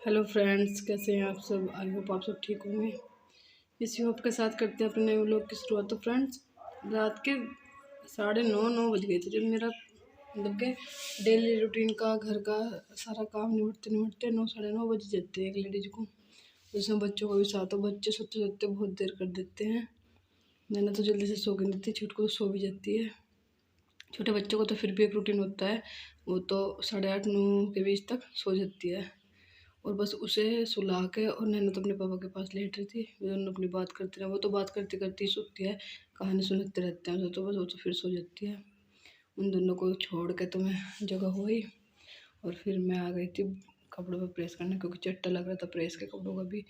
Hello friends, कैसे हैं आप सब। आई होप आप सब ठीक होंगे। इसी होप के साथ करते हैं अपने नए व्लॉग की शुरुआत। तो फ्रेंड्स, रात के 9:30 बज गए थे जब मेरा मतलब के डेली रूटीन का घर का सारा काम निपटते निपटते 9 साढ़े 9 बज जाते हैं एक लेडीज को। उसमें बच्चों को भी साथ हो, बच्चे सोते सोते बहुत देर कर देते हैं। मैंने तो जल्दी से सो के नहीं देती, छुट को तो सो भी जाती है। छोटे बच्चों को तो फिर भी एक रूटीन होता है, वो तो 8:30 9 के बीच तक सो जाती है। और बस उसे सुला के और नैना तो अपने पापा के पास लेट रही थी। वे दोनों अपनी बात करते रहे, वो तो बात करते करते ही सोती है, कहानी सुनाते रहते हैं उसे, तो बस वो तो फिर सो जाती है। उन दोनों को छोड़ के तो मैं जगह हुई और फिर मैं आ गई थी कपड़ों पर प्रेस करने, क्योंकि चट्टा लग रहा था प्रेस के कपड़ों का भी।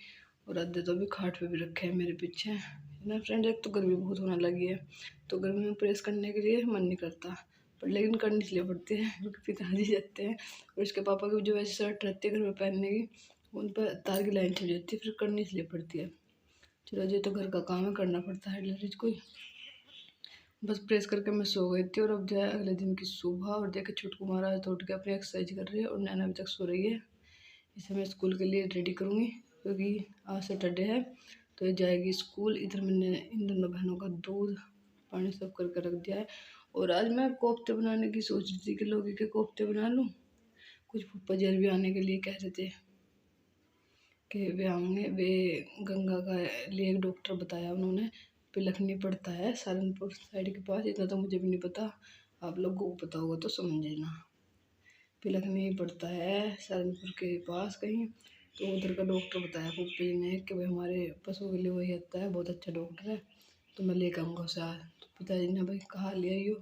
और अद्धे तो अभी खाट पे भी रखे हैं मेरे पीछे ना फ्रेंड। एक तो गर्मी बहुत होने लगी है, तो गर्मी में प्रेस करने के लिए मन नहीं करता, पर लेकिन करनी इसलिए पड़ती है क्योंकि पिताजी जाते हैं। और इसके पापा की जो वैसी शर्ट रहती है घर में पहनने की, उन पर तार की लाइन चल जाती है, फिर करनी इसलिए पड़ती है। चलो जी, तो घर का काम है, करना पड़ता है लेडीज को। बस प्रेस करके मैं सो गई थी। और अब जो है अगले दिन की सुबह, और देखे छुटकू महाराज तो उठ के अपनी एक्सरसाइज कर रही है और नैना अभी तक सो रही है। इसे मैं स्कूल के लिए रेडी करूँगी, क्योंकि आज सैटरडे है तो ये जाएगी स्कूल। इधर मैंने इन दोनों बहनों का दूध पानी सब करके रख दिया है। और आज मैं कोफ्ते बनाने की सोच रही थी कि लौकी के कोफ्ते बना लूँ। कुछ फूफा जी भी आने के लिए कह रहे थे कि वे आएंगे। वे गंगा का लिए एक डॉक्टर बताया उन्होंने, पिलखनी पड़ता है सहारनपुर साइड के पास। इतना तो मुझे भी नहीं पता, आप लोगों को पता होगा तो समझ लेना। पिलखनी पड़ता है सहारनपुर के पास कहीं, तो उधर का डॉक्टर बताया पप्पी जी ने कि भाई हमारे पशुओं के लिए वही आता है, बहुत अच्छा डॉक्टर है, तो मैं लेकर आऊँगा उसे आज। तो पिताजी ने भाई कहा ले आइयो।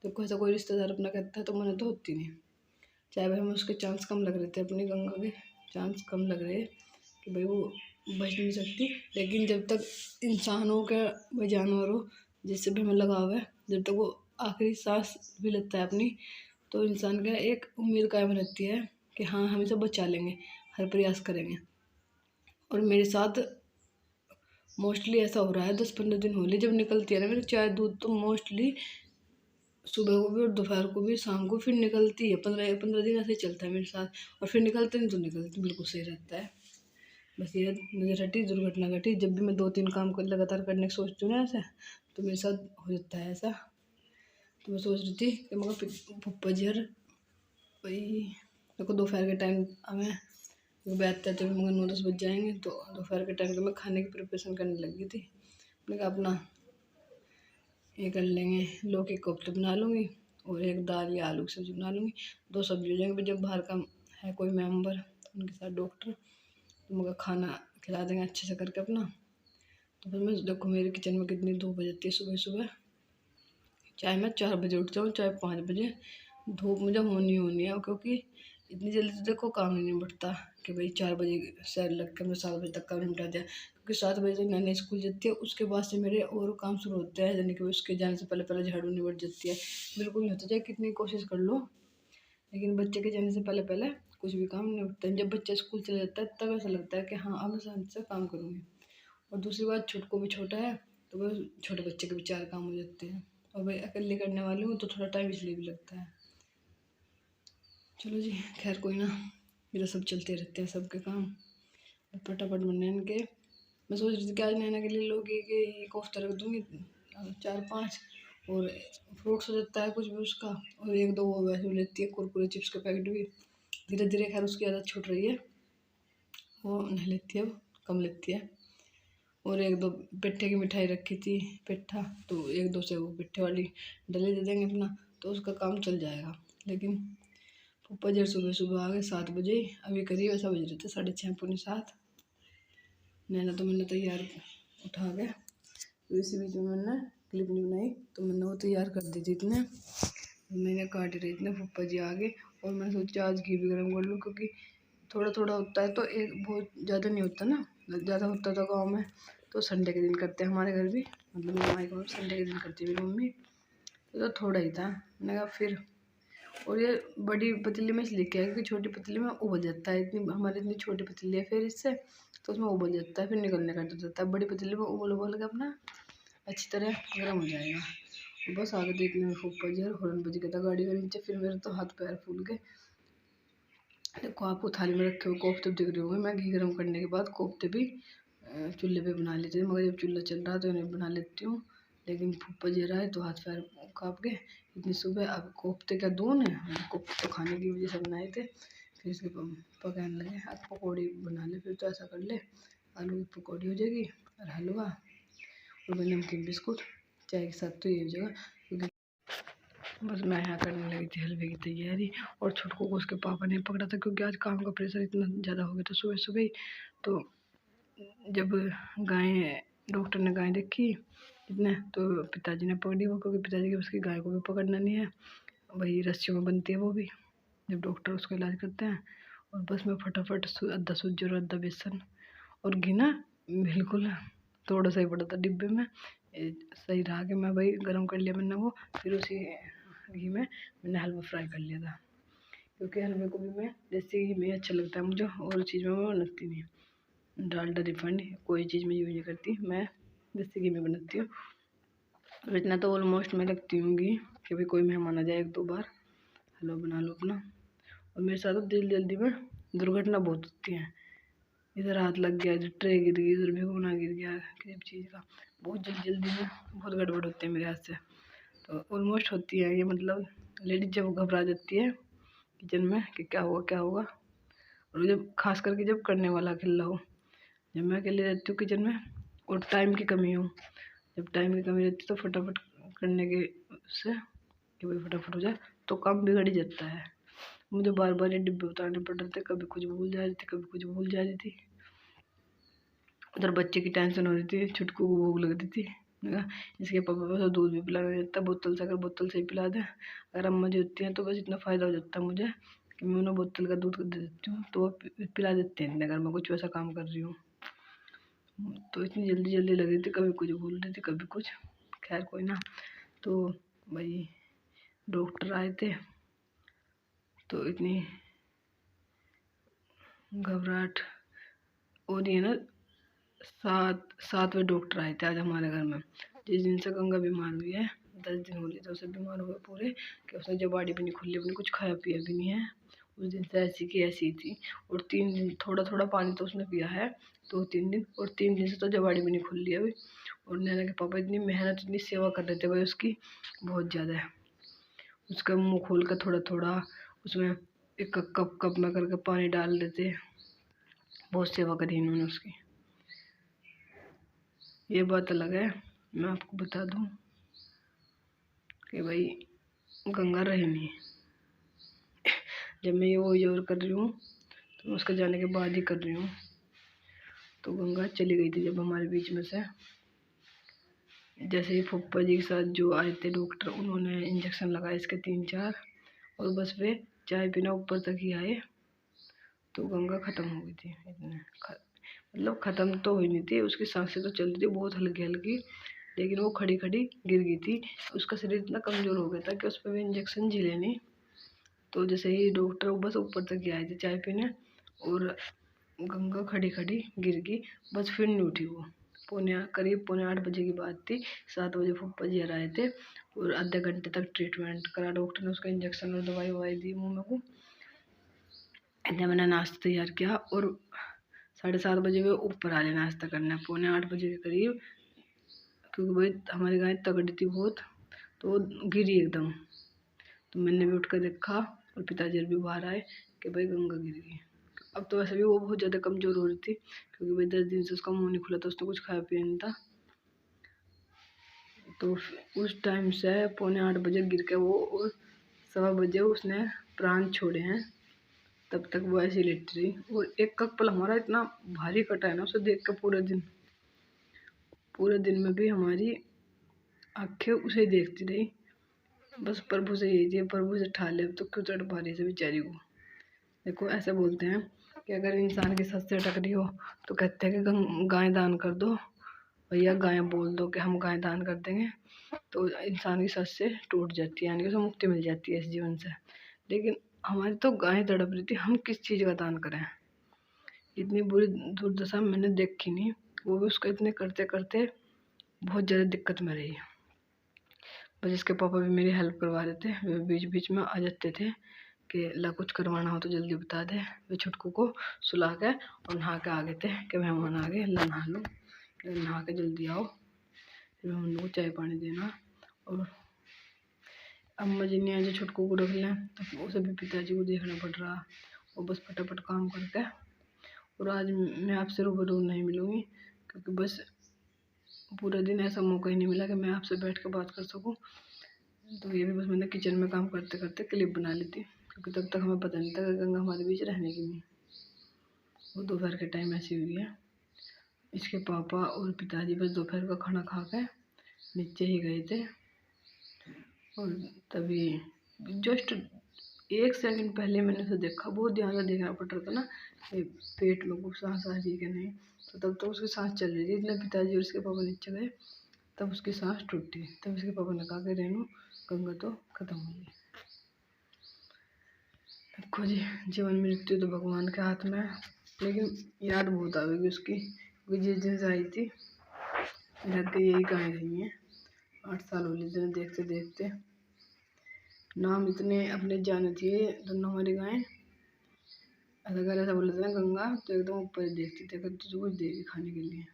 तो कोई ऐसा कोई रिश्तेदार अपना कहता है तो मैंने तो होती नहीं, चाहे भाई हमें उसके चांस कम लग रहे थे, अपनी गंगा के चांस कम लग रहे कि भाई वो बच नहीं सकती। लेकिन जब तक इंसानों का भाई जानवरों जिससे भी हमें लगाव है, जब तक वो आखिरी सांस भी लेता है अपनी, तो इंसान का एक उम्मीद कायम रहती है कि हाँ हम इसे बचा लेंगे, हर प्रयास करेंगे। और मेरे साथ मोस्टली ऐसा हो रहा है, 10 15 दिन हो लिए जब निकलती है ना मेरी चाय दूध, तो मोस्टली सुबह को भी और दोपहर को भी शाम को फिर निकलती है। 15 15 दिन ऐसे ही चलता है मेरे साथ। और फिर निकलते नहीं तो निकलती, बिल्कुल सही रहता है। बस ये नजर हटी, दुर्घटना घटी। जब भी मैं 2 3 काम को लगातार करने की सोचती हूँ ना ऐसा, तो मेरे साथ हो जाता है ऐसा। तो मैं सोच रही थी कि मगर पप्पा जी यार भाई देखो दोपहर के टाइम हमें बैठते हैं तो मगर 9 10 बज जाएंगे, तो दोपहर के टाइम को मैं खाने की प्रिपरेशन करने लगी थी। मैंने कहा अपना ये कर लेंगे, लौकी के कोफ्ते बना लूँगी और एक दाल या आलू की सब्ज़ी बना लूँगी। 2 सब्ज़ी हो जाएंगी। जब बाहर का है कोई मेंबर उनके साथ डॉक्टर, तो मगर खाना खिला देंगे अच्छे से करके अपना। तो फिर मैं देखो मेरे किचन में कितनी धूप हो जाती है सुबह सुबह। चाहे मैं 4 बजे उठ जाऊँ चाहे 5 बजे, धूप मुझे होनी होनी है, क्योंकि इतनी जल्दी तो देखो काम नहीं निपटता कि भाई 4 बजे से लग के मैं 7 बजे तक काम निपटा दिया। क्योंकि 7 बजे तक नैनी स्कूल जाती है, उसके बाद से मेरे और काम शुरू होते हैं, यानी कि उसके जाने से पहले पहले झाड़ू निपट जाती है। बिल्कुल नहीं होता, चाहे कितनी कोशिश कर लो, लेकिन बच्चे के जाने से पहले पहले कुछ भी काम नहीं निपटता है। जब बच्चा स्कूल चले जाता है तब ऐसा लगता है कि हाँ अब मैं शांति से काम करूँगी। और दूसरी बात, छुटको भी छोटा है, तो वह छोटे बच्चे के भी 4 काम हो जाते हैं। और भाई अकेले करने वाली हूँ तो थोड़ा टाइम इसलिए भी लगता है। चलो जी, खैर कोई ना, मेरा सब चलते रहते हैं सबके काम। और फटाफट बनने इनके, मैं सोच रही थी कि आज नैना के लिए लौकी के कोफ्ता रख दूँगी 4 5, और फ्रूट्स हो जाता है कुछ भी उसका। और 1 2 वो वैसे भी लेती है, कुरकुरे चिप्स के पैकेट भी। धीरे धीरे खैर उसकी आदत छूट रही है, वो नहीं लेती है, अब कम लेती है। और 1 2 पेट्ठे की मिठाई रखी थी, पेट्ठा, तो 1 2 से वो पेट्ठे वाली डली दे देंगे अपना, तो उसका काम चल जाएगा। लेकिन पप्पा जी सुबह सुबह आ गए 7 बजे, अभी करीब ऐसा बज रहे थे 6:30 पौने 7। नैना तो मैंने तैयार उठा के, तो इसी बीच में मैंने क्लिप नहीं बनाई, तो मैंने वो तैयार कर दी थी इतने, मैंने काट रही इतने पप्पा जी आ गए। और मैं सोचा आज घी भी गर्म कर लूँ, क्योंकि थोड़ा थोड़ा होता है तो एक बहुत ज़्यादा नहीं होता ना। ज़्यादा होता तो गाँव में तो संडे के दिन करते हैं, हमारे घर भी मतलब मेरी माँ को संडे के दिन करती है मेरी मम्मी। तो थोड़ा ही था, मैंने कहा फिर। और ये बड़ी पतीली में इसलिए क्या है, क्योंकि छोटी पतीली में उबल जाता है, इतनी हमारी इतनी छोटी पतीली है फिर इससे, तो उसमें उबल जाता है, फिर निकलने का डर रहता है। बड़ी पतीली में उबल उबल के अपना अच्छी तरह गर्म हो जाएगा। बस आगे देखने में फूफा जी और हॉर्न बज गया था गाड़ी के नीचे, फिर मेरे तो हाथ पैर फूल गए। देखो आपको थाली में रखे हुए कोफ्ते दिख रहे होंगे। मैं घी गर्म करने के बाद कोफ्ते भी चूल्हे पे बना लेते थे, मगर जब चूल्हा चल रहा है तो इन्हें बना लेती हूँ। लेकिन फूफा जी रहा है तो हाथ पैर काँप गए इतनी सुबह। अब कोफ्ते क्या दून है, कोफ्ते तो खाने की वजह से बनाए थे। फिर इसके कहने लगे आप पकौड़ी बना ले। फिर तो ऐसा कर ले, आलू की पकौड़ी हो जाएगी और हलवा और नमकीन बिस्कुट, चाय के साथ तो ये हो जाएगा। क्योंकि बस मैं यहाँ करने लगी थी हलवे की तैयारी, और छुटकू को उसके पापा ने पकड़ा था क्योंकि आज काम का प्रेशर इतना ज़्यादा हो गया था सुबह सुबह ही। तो जब गाय डॉक्टर ने गाय देखी इतने, तो पिताजी ने पकड़ी वो, क्योंकि पिताजी की उसकी गाय को भी पकड़ना नहीं है, वही रस्सियों में बनती है वो भी, जब डॉक्टर उसका इलाज करते हैं। और बस मैं फटाफट आधा सूजी और आधा बेसन और घी ना बिल्कुल थोड़ा सा ही पड़ा था डिब्बे में, सही रहा कि मैं भाई गरम कर लिया मैंने वो। फिर उसी घी में मैंने हलवा फ्राई कर लिया था, क्योंकि हलवे को भी मैं देसी घी में अच्छा लगता है मुझे, और चीज़ में मैं बनाती नहीं। डालडा रिफाइंड कोई चीज़ में यूज नहीं करती, मैं देसी घी में बनाती हूँ। और इतना तो ऑलमोस्ट मैं रखती हूँ घी कि भाई कोई मेहमान आ जाए 1-2 बार हलवा बना लो अपना। और मेरे साथ तो जल्दी में दुर्घटना बहुत होती है, इधर हाथ लग गया, इधर ट्रे गिर गई, इधर भिगोना गिर गया, किसी चीज़ का बहुत जल्दी में बहुत गड़बड़ होती है मेरे हाथ से। तो ऑलमोस्ट होती है ये, मतलब लेडीज जब घबरा जाती है किचन में कि क्या होगा क्या होगा, और जब खास करके जब करने वाला अकेला हो, जब मैं अकेले रहती हूँ किचन में और टाइम की कमी हो, जब टाइम की कमी रहती है तो फटाफट करने के उससे कि भाई फटाफट हो जाए तो काम बिगड़ ही जाता है। मुझे बार बार ये डिब्बे उतारने पड़ रहे थे, कभी कुछ भूल जा रही थी, कभी कुछ भूल जा रही थी। उधर बच्चे की टेंशन हो रही थी, छुटकू को भूख लग रही थी। मैंने कहा इसके पापा बस दूध भी पिलाना नहीं जाता, बोतल से, अगर बोतल से ही पिला दें, अगर अम्मा जी होती हैं तो बस इतना फ़ायदा हो जाता है मुझे कि मैं उन्हें बोतल का दूध दे देती हूँ तो वो पिला देते हैं अगर मैं कुछ वैसा काम कर रही हूँ। तो इतनी जल्दी जल्दी लग रही थी, कभी कुछ भूल रही थी कभी कुछ, खैर कोई ना। तो भाई डॉक्टर आए थे तो इतनी घबराहट हो रही है ना। 7वें डॉक्टर आए थे आज हमारे घर में। जिस दिन से गंगा बीमार हुई है 10 दिन हो गए थे उसे बीमार हुए पूरे, कि उसने जबाड़ी भी नहीं खुली अपनी, कुछ खाया पिया भी नहीं है। उस दिन से ऐसी की ऐसी थी। और 3 दिन थोड़ा थोड़ा पानी तो उसने पिया है 2-3 दिन, और 3 दिन से तो जबाड़ी भी नहीं खुल रही अभी। और नैना के पापा इतनी मेहनत इतनी सेवा कर रहे थे भाई उसकी, बहुत ज़्यादा है। उसका मुँह खोल कर थोड़ा थोड़ा उसमें एक कप में करके पानी डाल देते, बहुत सेवा करी इन्होंने उसकी। ये बात अलग है, मैं आपको बता दूं कि भाई गंगा रही नहीं। जब मैं ये वो योर कर रही हूँ तो मैं उसके जाने के बाद ही कर रही हूँ। तो गंगा चली गई थी जब हमारे बीच में से, जैसे ही फूफा जी के साथ जो आए थे डॉक्टर, उन्होंने इंजेक्शन लगाए इसके 3-4, और बस वे चाय पीना ऊपर तक ही आए तो गंगा ख़त्म हो गई थी। इतने मतलब ख़त्म तो हुई नहीं थी, उसकी सांसें तो चल रही थी बहुत हल्की हल्की, लेकिन वो खड़ी खड़ी गिर गई थी। उसका शरीर इतना कमज़ोर हो गया था कि उस पर भी इंजेक्शन झेले नहीं। तो जैसे ही डॉक्टर बस ऊपर तक ही आए थे चाय पीने, और गंगा खड़ी खड़ी गिर गई, बस फिर नहीं उठी वो। करीब पौने 8 बजे की बात थी। 7 बजे फूफा जी आए थे और आधे घंटे तक ट्रीटमेंट करा डॉक्टर ने, उसका इंजेक्शन और दवाई ववाई दी मुँह में को। इतने मैंने नाश्ता तैयार किया और 7:30 बजे वे ऊपर आ गए नाश्ता करने, पौने 8 बजे के करीब, क्योंकि भाई हमारी गाय तगड़ी थी बहुत, तो वो गिरी एकदम। तो मैंने भी उठ कर देखा और पिताजी भी बाहर आए कि भाई गंगा गिर गई। अब तो वैसे भी वो बहुत ज़्यादा कमज़ोर हो रही थी, क्योंकि भाई 10 दिन से उसका मुँह नहीं खुला था, उसने कुछ खाया पिया नहीं था। तो उस टाइम से पौने 8 बजे गिर के वो, और 1:15 बजे उसने प्राण छोड़े हैं, तब तक वो ऐसी लेटी रही। और एक पल हमारा इतना भारी कटा है ना उसे देख के, पूरे दिन में भी हमारी आंखें उसे ही देखती रही। बस प्रभु से यही थी, प्रभु से ठा ले अब तो क्यों तड़ पा रही है बेचारी को। देखो ऐसे बोलते हैं कि अगर इंसान की सच से अटक रही हो तो कहते हैं कि गाय दान कर दो भैया, गाय बोल दो कि हम गाय दान कर देंगे, तो इंसान की सच से टूट जाती है, यानी कि उसे मुक्ति मिल जाती है इस जीवन से। लेकिन हमारी तो गाय तड़प रही थी, हम किस चीज़ का दान करें। इतनी बुरी दुर्दशा मैंने देखी नहीं, वो भी उसका इतने करते करते बहुत ज़्यादा दिक्कत में रही। बस इसके पापा भी मेरी हेल्प करवा रहे थे, वे बीच बीच में आ जाते थे कि ला कुछ करवाना हो तो जल्दी बता दे। वे छुटकू को सुला के और नहा के आ गए थे कि मेहमान आ गए, ला नहा लो, नहा के जल्दी आओ। फिर हम लोग चाय पानी देना। और अम्मा जी ने आज छुटकू को रख लें तो उसे भी पिताजी को देखना पड़ रहा और बस फटाफट काम करके। और आज मैं आपसे रूबरू नहीं मिलूँगी क्योंकि बस पूरा दिन ऐसा मौका ही नहीं मिला कि मैं आपसे बैठ कर बात कर सकूं। तो ये भी बस मैंने किचन में काम करते करते क्लिप बना ली थी क्योंकि तब तक हमें पता नहीं था कि गंगा हमारे बीच रहने की नहीं। वो दोपहर के टाइम ऐसी हुई है। इसके पापा और पिताजी बस दोपहर का खाना खा के नीचे ही गए थे और तभी जस्ट 1 सेकंड पहले मैंने उसे देखा। बहुत ध्यान से देखना पड़ रहा था ना पेट में कुछ सांस आ रही है कि नहीं। तो तब तो उसकी सांस चल रही थी। इतने पिताजी और उसके पापा नीचे गए तब उसकी सांस टूटी। तब उसके पापा ने कहा कि रेनू गंगा तो खत्म हो गई। देखो जी, जीवन मृत्यु तो भगवान के हाथ में है, लेकिन याद बहुत आवेगी उसकी क्योंकि जिस दिन से आई थी लग के यही गाय रही हैं। 8 साल हो गए देखते देखते। नाम इतने अपने जाने थे दोनों हमारी गायें। अगर ऐसा बोलते ना गंगा तो एकदम ऊपर देखती थी, अगर तुझे कुछ देगी खाने के लिए।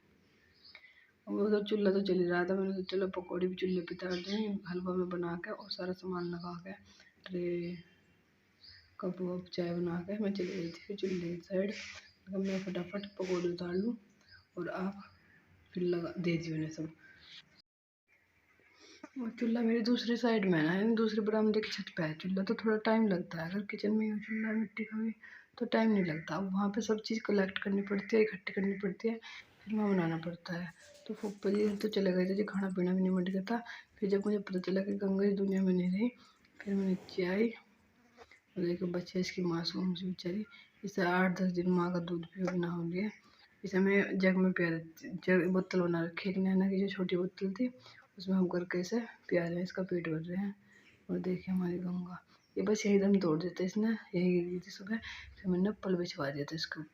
और वो तो चूल्हा तो चल ही रहा था। मैंने तो चलो पकौड़ी भी चूल्हे पे तार दी हलवा में बना के और सारा सामान लगा के ट्रे कप वप चाय बना के मैं चली गई थी चूल्हे की साइड। मैं फटाफट पकौड़ी उतार लूँ और आप फिर लगा दे दी उन्हें सब। और चूल्हा मेरी दूसरी साइड में है ना, दूसरे बरामदे की छत पे है चूल्हा। तो थोड़ा टाइम लगता है। अगर किचन में चूल्हा मिट्टी का भी तो टाइम नहीं लगता। अब वहाँ पे सब चीज़ कलेक्ट करनी पड़ती है, इकट्ठी करनी पड़ती है, फिर वहाँ बनाना पड़ता है। तो फूफा जी तो चले गए थे जी, खाना पीना भी नहीं मिट गया था। फिर जब मुझे पता चला कि गंगा इस दुनिया में नहीं रही, फिर मैं नीचे आई और एक बच्चे इसकी मासूम सी बेचारी, इसे 8-10 दिन माँ का दूध भी ना हो गया। इसे मैं जग में पिया जग बोतल बना रखी एक नैना की जो छोटी बोतल थी उसमें हम करके इसे पिया रहे हैं। इसका पेट भर रहे हैं। और देखिए हमारी गंगा ये बस यही दम तोड़ देता इसने, यही गिरी थी सुबह। फिर मैंने पल बिछवा दिया था इसके ऊपर।